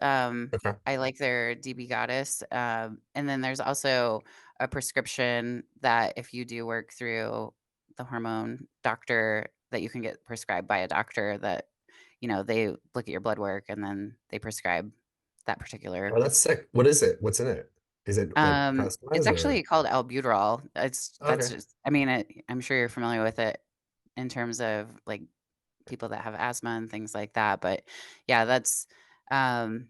Okay. I like their DB Goddess. And then there's also a prescription that if you do work through the hormone doctor, that you can get prescribed by a doctor that, they look at your blood work and then they prescribe that particular. Oh, that's sick. What is it? What's in it? Is it, like, It's customized actually or called albuterol. That's okay. just, I mean, I'm sure you're familiar with it in terms of like people that have asthma and things like that. But yeah, um,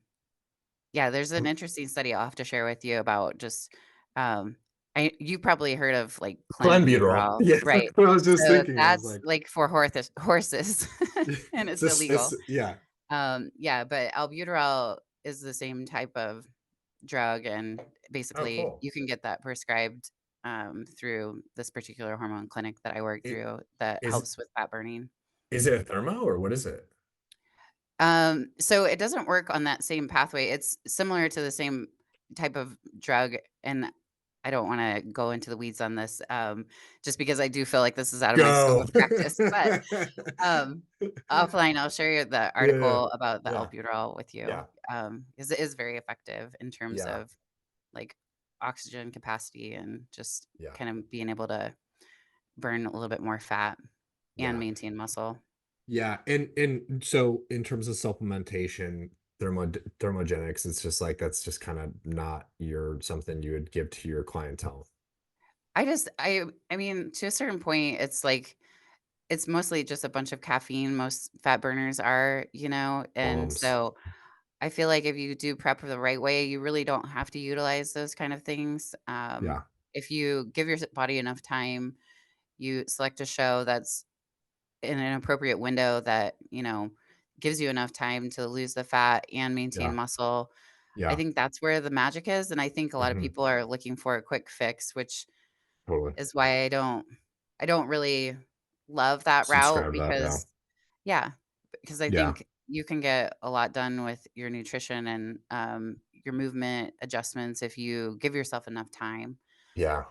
yeah, there's an Um, interesting study I'll have to share with you about just, um, you probably heard of like Clenbuterol. clenbuterol, Yeah, right? that's what I was just So thinking. I was that's like, like for horses, and it's it's just it's illegal. yeah. Yeah, but albuterol is the same type of drug, and Oh, basically cool. you can get that prescribed through this particular hormone clinic that I work It through that is helps with fat burning. is it a thermo or what is it? So it doesn't work on that same pathway. It's similar to the same type of drug, and I don't want to go into the weeds on this, just because I do feel like this is out of my scope Go. of practice. But um, offline, I'll share you the Yeah, yeah, article about the yeah, albuterol with you, yeah, because it is very effective in terms yeah, of like oxygen capacity and just yeah, kind of being able to burn a little bit more fat and yeah, maintain muscle. yeah, and so in terms of supplementation, thermogenics, it's just like that's just kinda not your something you would give to your clientele, I mean, to a certain point, it's like it's mostly just a bunch of caffeine, most fat burners are, and bombs. so I feel like if you do prep the right way, you really don't have to utilize those kind of things. Yeah, If you give your body enough time, you select a show that's in an appropriate window that, gives you enough time to lose the fat and maintain yeah, muscle. I yeah, think that's where the magic is, and I think a lot of mhm, people are looking for a quick fix, which totally. is why I don't really love that route Subscribe to that, yeah, because yeah, because I yeah, think you can get a lot done with your nutrition and, your movement adjustments if you give yourself enough time. yeah.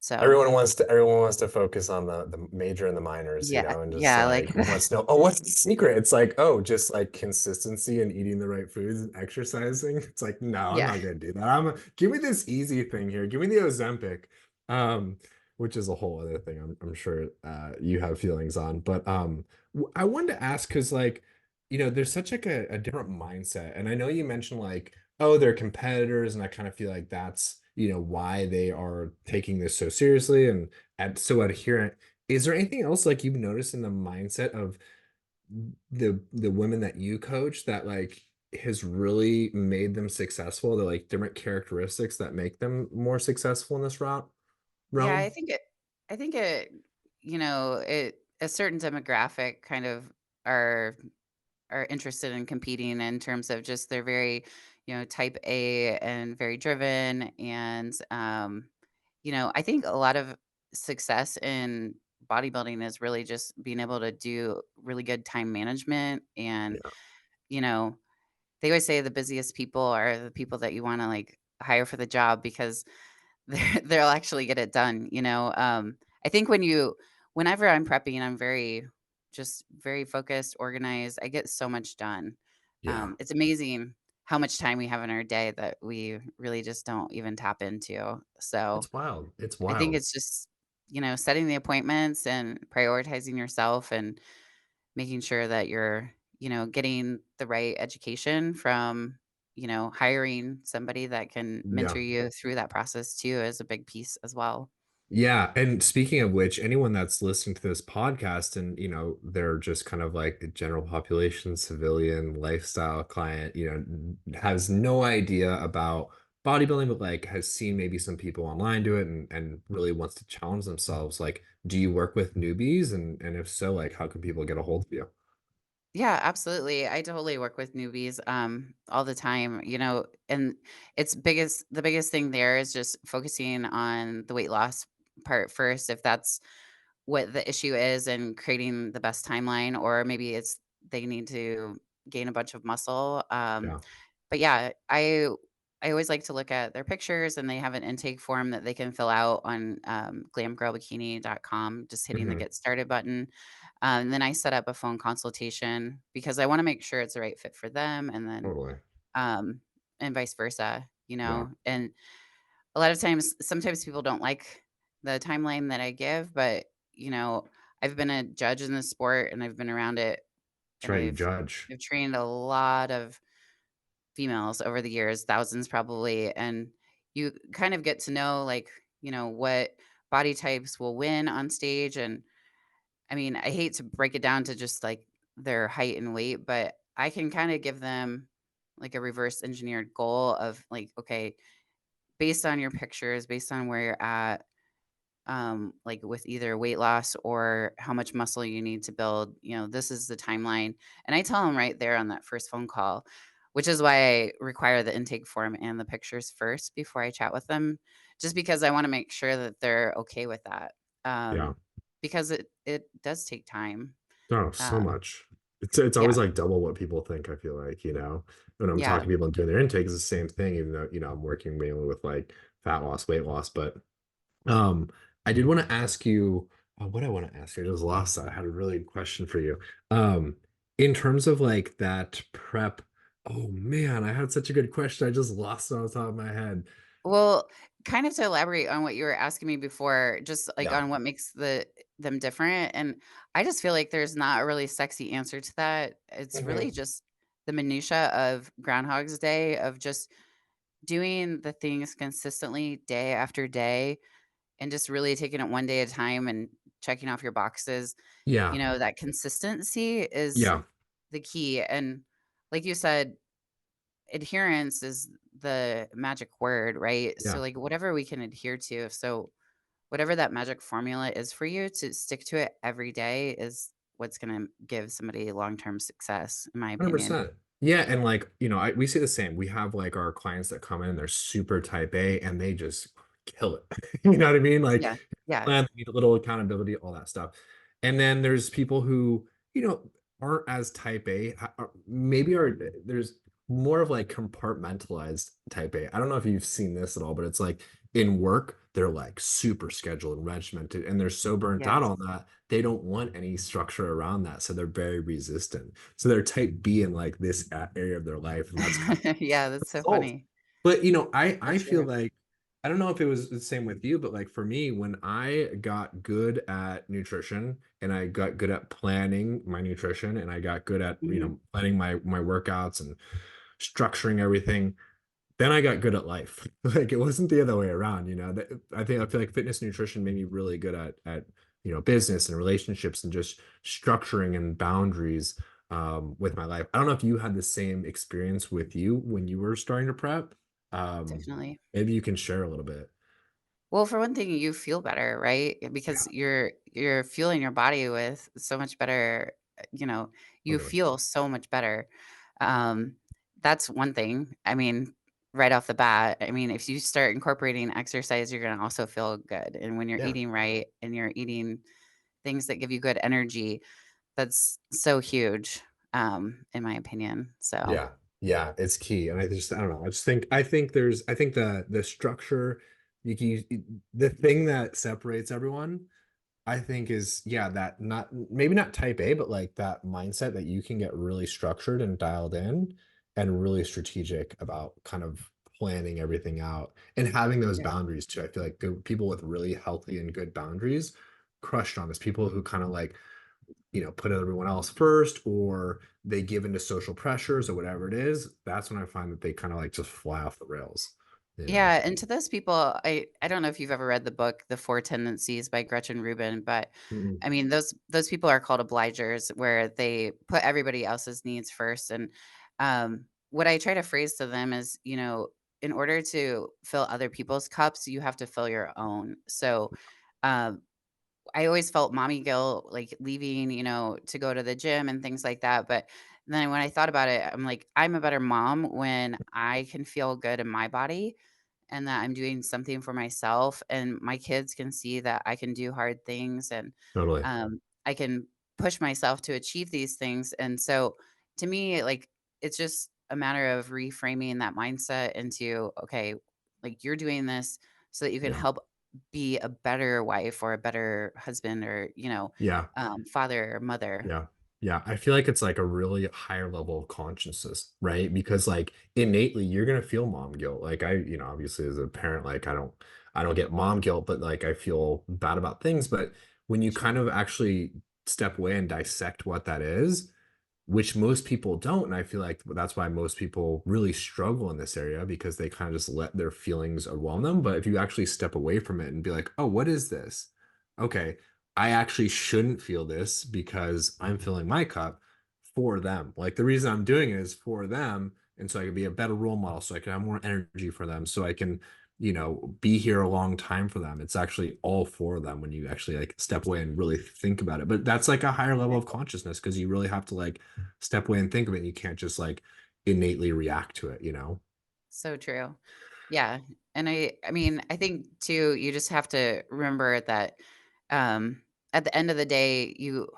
So, Everyone wants to focus on the major and the minors, yeah, and just, yeah, like like, wants to know, "Oh, what's the secret?" It's like, "Oh, just, like, consistency and eating the right foods and exercising." It's like, "No, I'm yeah. not gonna do that. Give me this easy thing here. Give me the Ozempic," um, which is a whole other thing I'm sure, you have feelings on, but, I wanted to ask because, like, there's such, like, a different mindset, and I know you mentioned, like, oh, they're competitors, and I kind of feel like that's, why they are taking this so seriously and so adherent. Is there anything else like you've noticed in the mindset of the women that you coach that like has really made them successful? They're like different characteristics that make them more successful in this route Yeah, realm? I think it it a certain demographic kind of are are interested in competing in terms of just they're very, type A and very driven. And, I think a lot of success in bodybuilding is really just being able to do really good time management. And, Yeah. you know, they always say the busiest people are the people that you want to like hire for the job because they'll actually get it done, I think whenever I'm prepping, I'm very focused, organized. I get so much done. Yeah. It's amazing how much time we have in our day that we really just don't even tap into. So, It's wild. It's I think wild. it's just, setting the appointments and prioritizing yourself and making sure that you're, getting the right education from, hiring somebody that can mentor Yeah. you through that process too is a big piece as well. Yeah, and speaking of which, anyone that's listening to this podcast and, they're just kind of like a general population, civilian lifestyle client, has no idea about bodybuilding, but like has seen maybe some people online do it and really wants to challenge themselves. Like, do you work with newbies? And if so, like how can people get a hold of you? Yeah, absolutely. I totally work with newbies all the time, and the biggest thing there is just focusing on the weight loss part first if that's what the issue is and creating the best timeline or maybe it's they need to gain a bunch of muscle. Yeah. But yeah, I always like to look at their pictures and they have an intake form that they can fill out on glamgirlbikini.com, just hitting the Hmm. get started button. And then I set up a phone consultation because I want to make sure it's the right fit for them Totally. um, and vice versa, Yeah. And a lot of times, sometimes people don't like the timeline that I give, but I've been a judge in the sport and I've been around it That's and right. You judge. I've trained a lot of females over the years, thousands probably, and you kind of get to know, like, what body types will win on stage, and, I mean, I hate to break it down to just, like, their height and weight, but I can kinda give them, like, a reverse engineered goal of, like, "Okay, based on your pictures, based on where you're at, like with either weight loss or how much muscle you need to build, this is the timeline." And I tell them right there on that first phone call, which is why I require the intake form and the pictures first before I chat with them, just because I want to make sure that they're okay with that. Yeah. Because it does take time. Oh, so Um, much. It's always yeah, like double what people think, I feel like, when I'm yeah. talking to people and doing their intake, it's the same thing, even though, I'm working mainly with like fat loss, weight loss. But um, I did want to ask you, what I want to ask you, I just lost that. I had a really good question for you. Um, in terms of like that prep, oh man, I had such a good question. I just lost it on the top of my head. Well, kind of to elaborate on what you were asking me before, just like Yeah. on what makes them different. And I just feel like there's not a really sexy answer to that. It's really Mhm. just the minutia of Groundhog's Day of just doing the things consistently day after day and just really taking it one day at a time and checking off your boxes. Yeah. That consistency is Yeah. the key. And like you said, adherence is the magic word, right? So, Yeah. like, whatever we can adhere to. So, whatever that magic formula is for you to stick to it every day is what's going to give somebody long term success, in my opinion. 100%. Yeah, and like, we see the same. We have like our clients that come in, they're super type A and they just kill it. You know what I mean? Like Yeah. Yeah. plan, they need a little accountability, all that stuff. And then there's people who, aren't as type A, maybe are there's more of like compartmentalized type A. I don't know if you've seen this at all, but it's like in work, they're like super scheduled and regimented, and they're so burnt out Yes. on that, they don't want any structure around that. So they're very resistant. So they're type B in like this area of their life, and that's kind of Yeah. the That's so result. funny. But I For I feel sure. like I don't know if it was the same with you, but like for me, when I got good at nutrition and I got good at planning my nutrition and I got good at Hmm. planning my workouts and structuring everything, then I got good at life. Like it wasn't the other way around, you know. I feel like fitness and nutrition made me really good at business and relationships and just structuring and boundaries with my life. I don't know if you had the same experience with you when you were starting to prep. Um, Definitely. Maybe you can share a little bit. Well, for one thing, you feel better, right? Because Yeah, you're fueling your body with so much better, you 100%. feel so much better. Um, that's one thing. I mean, right off the bat, I mean, if you start incorporating exercise, you're gonna also feel good. And when you're Yeah. eating right and you're eating things that give you good energy, that's so huge, in my opinion. So Yeah. Yeah, it's key. And I don't know. I think the structure the thing that separates everyone I think is yeah, that not maybe not type A, but like that mindset that you can get really structured and dialed in and really strategic about kind of planning everything out and having those yeah. boundaries too. I feel like good people with really healthy and good boundaries crushed on this. People who kind of like, put everyone else first or they give into social pressures or whatever it is. That's when I find that they kind of like just fly off the rails, you know? Yeah, and to those people, I don't know if you've ever read the book The Four Tendencies by Gretchen Rubin, but Mhm. I mean those people are called obligers where they put everybody else's needs first. And what I try to phrase to them is, in order to fill other people's cups, you have to fill your own. So um I always felt mommy guilt, like leaving, to go to the gym and things like that. But then when I thought about it, I'm like, I'm a better mom when I can feel good in my body and that I'm doing something for myself, and my kids can see that I can do hard things, and Totally. I can push myself to achieve these things. And so to me, like, it's just a matter of reframing that mindset into, okay, like you're doing this so that you can Yeah. help be a better wife or a better husband or, Yeah. father or mother. Yeah. Yeah. I feel like it's like a really higher level of consciousness, right? Because like innately you're gonna feel mom guilt. Like obviously as a parent, like I don't get mom guilt, but like I feel bad about things. But when you kind Sure. of actually step away and dissect what that is, which most people don't. And I feel like that's why most people really struggle in this area because they kind of just let their feelings overwhelm them. But if you actually step away from it and be like, oh, what is this? Okay, I actually shouldn't feel this because I'm filling my cup for them. Like the reason I'm doing it is for them. And so I can be a better role model, so I can have more energy for them, so I can, be here a long time for them. It's actually all for them when you actually like step away and really think about it. But that's like a higher level of consciousness because you really have to like step away and think of it. You can't just like innately react to it, you know? So true. Yeah, and I mean, I think too, you just have to remember that, um, at the end of the day, you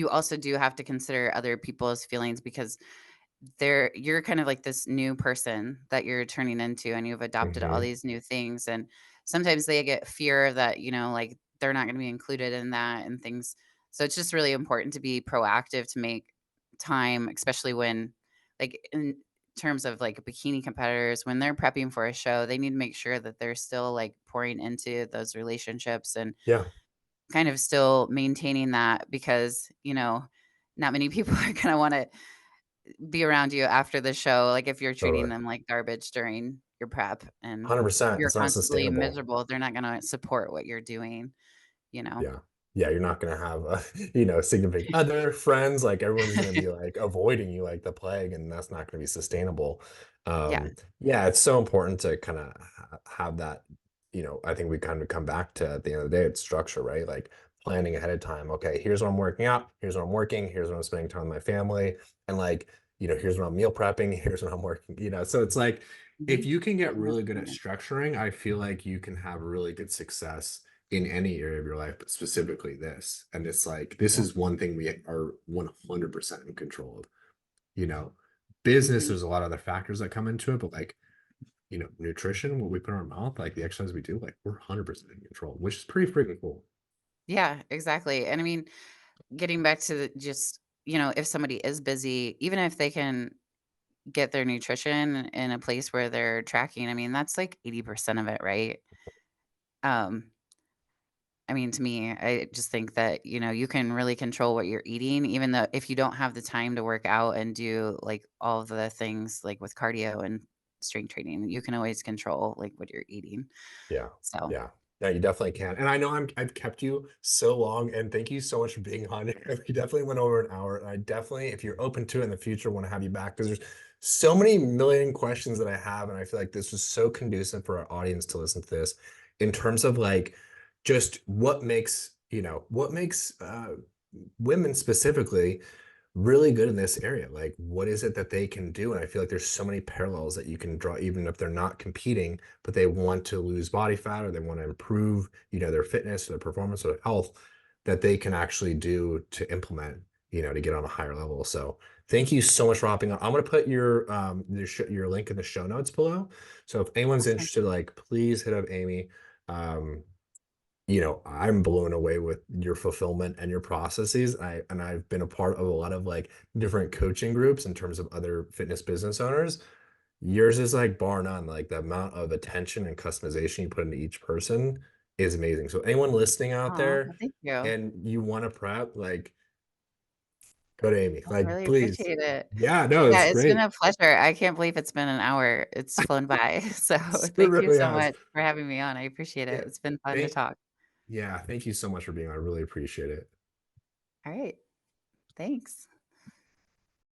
also do have to consider other people's feelings because you're kind of like this new person that you're turning into, and you've adopted all Hmm. these new things, and sometimes they get fear that, like, they're not gonna be included in that and things. So it's just really important to be proactive to make time, especially when, like, in terms of, like, bikini competitors, when they're prepping for a show, they need to make sure that they're still, like, pouring into those relationships and Yeah, kind of still maintaining that because, not many people are gonna wanna be around you after the show, like, if you're treating totally. them like garbage during your prep and 100%. you're It's not constantly sustainable. miserable, they're not gonna support what you're doing, you know? Yeah. Yeah, you're not gonna have a, significant other, friends, like, everyone's gonna be, like, avoiding you like the plague, and that's not gonna be sustainable. Yeah. Yeah, it's so important to kinda have that, I think we kind of come back to at the end of the day, it's structure, right? Like, planning ahead of time. Okay, here's what I'm working out, here's what I'm working, here's what I'm spending time with my family, and, like, here's what I'm meal prepping, here's what I'm working, so it's like, if Mhm. you can get really good at 100%. structuring, I feel like you can have really good success in any area of your life, but specifically this. And it's like, this Yeah. is one thing we are 100% in control of. You know, Business, Mhm. there's a lot of other factors that come into it, but like, nutrition, what we put in our mouth, like the exercise we do, like we're 100% in control, which is pretty freaking cool. Yeah, exactly, and I mean, getting back to the just, if somebody is busy, even if they can get their nutrition in a place where they're tracking, I mean, that's like 80% of it, right? Um I mean, to me, I just think that, you can really control what you're eating, even though if you don't have the time to work out and do like all of the things like with cardio and strength training. You can always control, like, what you're eating. Yeah, So, yeah. No, you definitely can, and I know I've kept you so long, and thank you so much for being on here. We definitely went over an hour, and I definitely, if you're open to it in the future, wanna have you back because there's so many million questions that I have, and I feel like this was so conducive for our audience to listen to this in terms of, like, just what makes, what makes, women specifically really good in this area. Like, what is it that they can do? And I feel like there's so many parallels that you can draw, even if they're not competing, but they want to lose body fat or they want to improve, their fitness or their performance or their health, that they can actually do to implement, to get on a higher level. So thank you so much for hopping on. I'm going to put your link in the show notes below. So if anyone's awesome. interested, like, please hit up Amy. Um, I'm blown away with your fulfillment and your processes. I've been a part of a lot of like different coaching groups in terms of other fitness business owners. Yours is like bar none. Like the amount of attention and customization you put into each person is amazing. So anyone listening out Aw, there well, thank you. and you want to prep, like go to Amy. I Like really please. appreciate it. Yeah, no, Yeah, it's it's been great. a pleasure. I can't believe it's been an hour. It's flown by. So, It thank you really so has. much for having me on. I appreciate Yeah. it. It's been fun to Thank talk. yeah, thank you so much for being on. I really appreciate it. All right. Thanks.